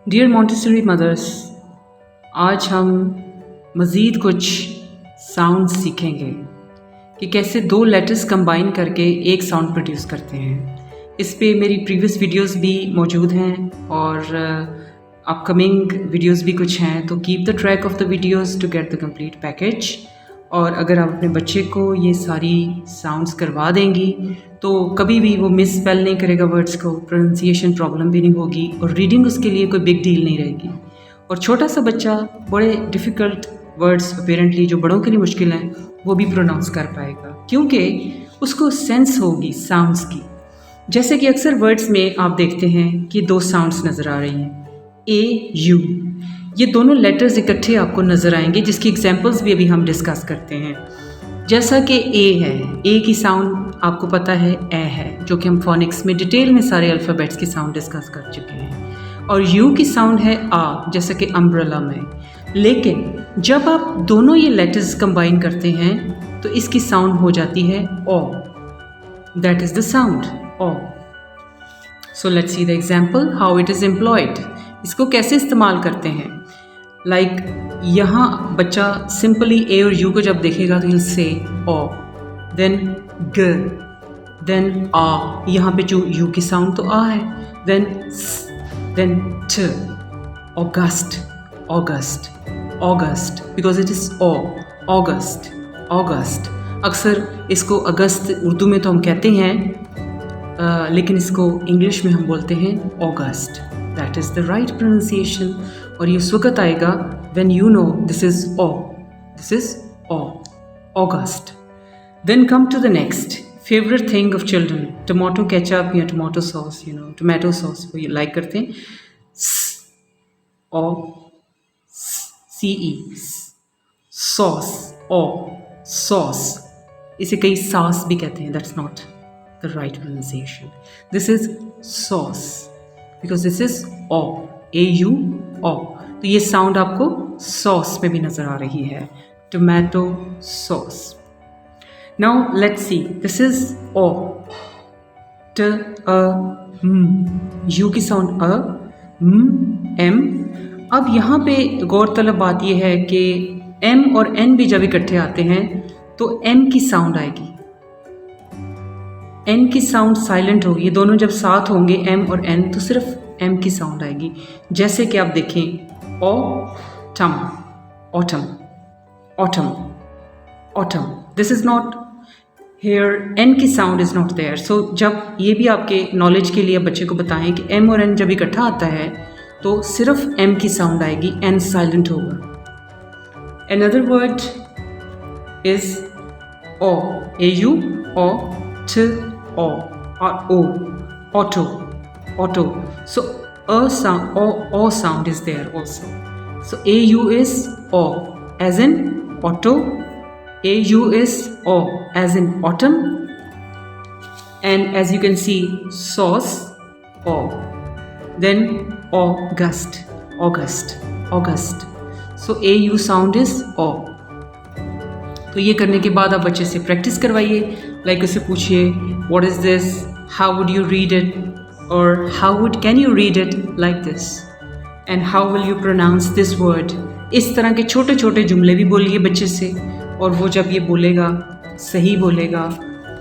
Dear Montessori mother's, आज हम मज़ीद कुछ साउंड सीखेंगे कि कैसे दो लेटर्स कंबाइन करके एक साउंड प्रोड्यूस करते हैं। इस पे मेरी प्रीवियस वीडियोस भी मौजूद हैं और अपकमिंग वीडियोस भी कुछ हैं, तो keep the track of the videos to get the complete package. और अगर आप अपने बच्चे को ये सारी साउंड्स करवा देंगी तो कभी भी वो मिस स्पेल नहीं करेगा वर्ड्स को, प्रोनाउंसिएशन प्रॉब्लम भी नहीं होगी और रीडिंग उसके लिए कोई बिग डील नहीं रहेगी। और छोटा सा बच्चा बड़े डिफ़िकल्ट वर्ड्स अपेरेंटली जो बड़ों के लिए मुश्किल हैं वो भी प्रोनाउंस कर पाएगा, क्योंकि उसको सेंस होगी साउंड्स की। जैसे कि अक्सर वर्ड्स में आप देखते हैं कि दो साउंड्स नज़र आ रही हैं, ए यू, ये दोनों लेटर्स इकट्ठे आपको नज़र आएंगे, जिसकी एग्जांपल्स भी अभी हम डिस्कस करते हैं। जैसा कि ए है, ए की साउंड आपको पता है ए है, जो कि हम फोनिक्स में डिटेल में सारे अल्फ़ाबेट्स की साउंड डिस्कस कर चुके हैं। और यू की साउंड है आ, जैसा कि अम्ब्रेला में। लेकिन जब आप दोनों ये लेटर्स कंबाइन करते हैं तो इसकी साउंड हो जाती है O. That is the sound O. So let's see the example how it is employed. इसको कैसे इस्तेमाल करते हैं। यहाँ बच्चा सिंपली ए और यू को जब देखेगा तो he'll say ओ, देन ग, देन आ, यहाँ पे जो यू की साउंड तो आ है, देन ट, August, August, August, because it is o, August, August. अक्सर इसको अगस्त उर्दू में तो हम कहते हैं, लेकिन इसको इंग्लिश में हम बोलते हैं August. That is the right pronunciation. और ये उस वक्त आएगा when you know this is O, this is O, August. Then come to the next favorite thing of children, tomato ketchup या tomato sauce, tomato sauce वो ये like करते हैं, O, C E, sauce, O, sauce। इसे कई sauce भी कहते हैं, that's not the right pronunciation. This is sauce because this is O, A-U, O। तो ये साउंड आपको सॉस में भी नज़र आ रही है, tomato sauce. Now let's see, this is O, ट, अ, म, यू की साउंड अ, म, एम। अब यहाँ पे गौरतलब बात यह है कि एम और एन भी जब इकट्ठे आते हैं तो एम की साउंड आएगी, एन की साउंड साइलेंट होगी। ये दोनों जब साथ होंगे एम और एन तो सिर्फ एम की साउंड आएगी। जैसे कि आप देखें autumn, autumn, autumn, autumn. This is not here, N की sound is not there. So जब ये भी आपके नॉलेज के लिए बच्चे को बताएं कि M और N जब इकट्ठा आता है तो सिर्फ M की साउंड आएगी, N साइलेंट होगा। Another word is O, A-U, O, T, O, or O, auto, auto. So a sound, o sound is there also. So au is o as in auto, au is o as in autumn, and as you can see sauce, o, then august, august, august. So au sound is o. तो ये करने के बाद आप बच्चे से practice करवाइए, like उससे पूछिए what is this, how would you read it, or how can you read it like this, and how will you pronounce this word। इस तरह के छोटे छोटे जुमले भी बोलिए बच्चे से, और वो जब ये बोलेगा, सही बोलेगा,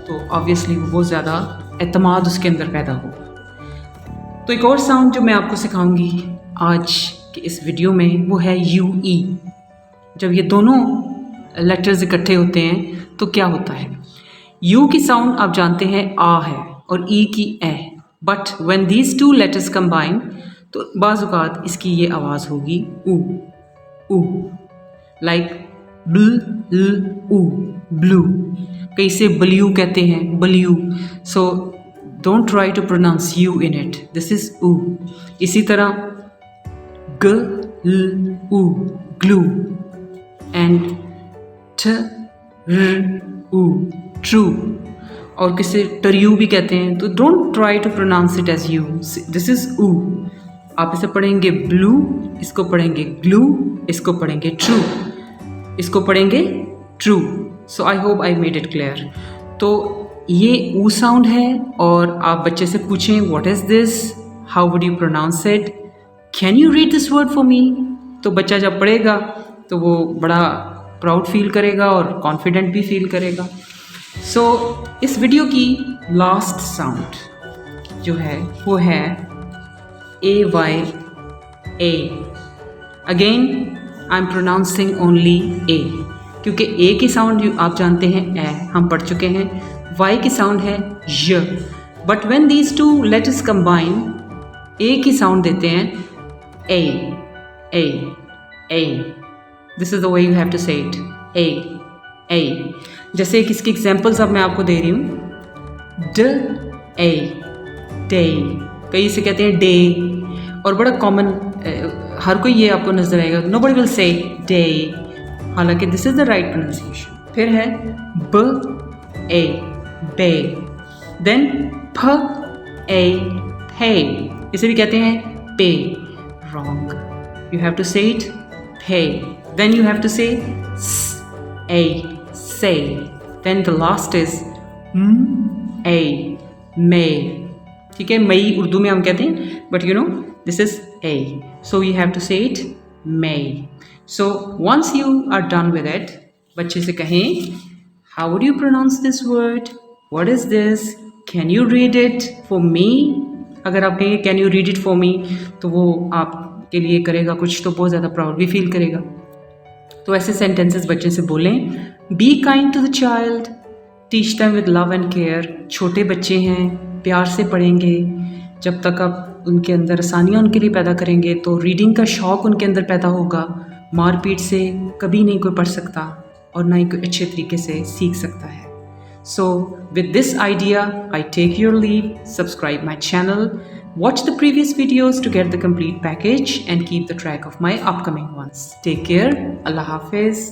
तो ऑब्वियसली वो बहुत ज़्यादा एतमाद उसके अंदर पैदा होगा। तो एक और साउंड जो मैं आपको सिखाऊंगी आज के इस वीडियो में वो है यू ई। जब ये दोनों लेटर्स इकट्ठे होते हैं तो क्या होता है। यू की साउंड आप जानते हैं आ है और ई की ए, but when these two letters combine तो बाज़ औक़ात इसकी ये आवाज़ होगी ऊ, ऊ, लाइक ब्ल ऊ, ब्लू। कई से ब्ल्यू कहते हैं, blue. So don't try to pronounce U in it, this is oo. इसी तरह ग, ल, ऊ, ग्लू, एंड ठ, र, ऊ, ट्रू। और किसे टरयू भी कहते हैं, तो don't try to pronounce it as U, this is oo. आप इसे पढ़ेंगे ब्लू, इसको पढ़ेंगे ग्लू, इसको पढ़ेंगे ट्रू, इसको पढ़ेंगे true. So I hope I made it clear. तो ये ऊ साउंड है और आप बच्चे से पूछें what is this, how would you pronounce it, can you read this word for me? तो बच्चा जब पढ़ेगा तो वो बड़ा प्राउड फील करेगा और कॉन्फिडेंट भी फील करेगा। सो इस वीडियो की लास्ट साउंड जो है वो है AY A। Again I am pronouncing only A, क्योंकि A की साउंड आप जानते हैं ए, हम पढ़ चुके हैं। Y की साउंड है य, but when these two letters combine A की साउंड देते हैं A A A। This is the way you have to say it, A A। जैसे कि इसकी एग्जांपल्स अब मैं आपको दे रही हूँ। ड ए डे, कई इसे कहते हैं डे, और बड़ा कॉमन, हर कोई ये आपको नजर आएगा। नोबडी विल से डे, हालांकि this is the right pronunciation. फिर है ब ए बे, देन फ ए फे, इसे भी कहते हैं पे, wrong. You have to say it पे, देन यू हैव टू से ए say, then the last is a may। ठीक है, मई उर्दू में हम कहते हैं, but you know this is a, so you have to say it may। so once you are done with it, बच्चे से कहें how would you pronounce this word, what is this, can you read it for me। अगर आप कहेंगे can you read it for me, तो वो आपके लिए करेगा कुछ तो बहुत ज़्यादा प्राउड भी फील करेगा। तो ऐसे सेंटेंसेस बच्चे से बोलें। Be kind to the child, teach them with love and care. छोटे बच्चे हैं, प्यार से पढ़ेंगे। जब तक आप उनके अंदर आसानियाँ उनके लिए पैदा करेंगे तो रीडिंग का शौक़ उनके अंदर पैदा होगा। मारपीट से कभी नहीं कोई पढ़ सकता और ना ही कोई अच्छे तरीके से सीख सकता है। So with this idea I take your leave. Subscribe my channel, watch the previous videos to get the complete package and keep the track of my upcoming ones. Take care. Allah Hafiz.